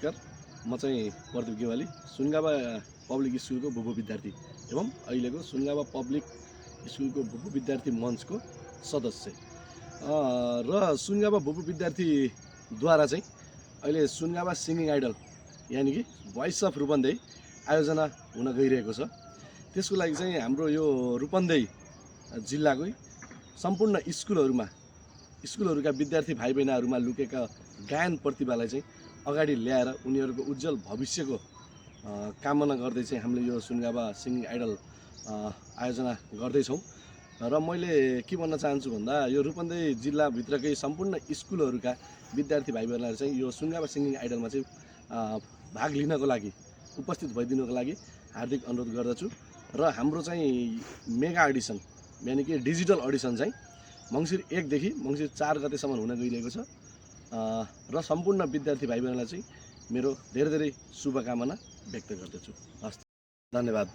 नमस्कार, म चाहिँ प्रदीप गेवाली, सुनगाबा पब्लिक स्कुलको भूभू विद्यार्थी एवं अहिलेको सुनगाबा पब्लिक स्कुलको भूभू विद्यार्थी मञ्चको सदस्य र सुनगाबा भूभू विद्यार्थीद्वारा चाहिँ अहिले सुनगाबा सिङ्गिङ आइडल यानि कि भोइस अफ रूपन्देही आयोजना हुन गइरहेको छ। त्यसको लागि चाहिँ हाम्रो यो रूपन्देही जिल्लाकै सम्पूर्ण स्कुलहरूका विद्यार्थी भाइ बहिनीहरूमा लुकेका गायन प्रतिभालाई चाहिँ अगाडि ल्याएर उनीहरूको उज्जवल भविष्यको कामना गर्दै चाहिँ हामीले यो सुनगाबा सिङ्गिङ आइडल आयोजना गर्दैछौँ। र मैले के भन्न चाहन्छु भन्दा यो रूपन्देही जिल्लाभित्रकै सम्पूर्ण स्कुलहरूका विद्यार्थी भाइ बहिनीहरू चाहिँ यो सुनगाबा सिङ्गिङ आइडलमा चाहिँ भाग लिनको लागि उपस्थित भइदिनुको लागि हार्दिक अनुरोध गर्दछु। र हाम्रो चाहिँ मेगा अडिसन यानि कि डिजिटल अडिसन चाहिँ मङ्सिर 1 देखि मङ्सिर 4 गतेसम्म हुन गइरहेको छ। र सम्पूर्ण विद्यार्थी भाइ बहिनीलाई चाहिँ मेरो धेरै धेरै शुभकामना व्यक्त गर्दछु। हस्, धन्यवाद।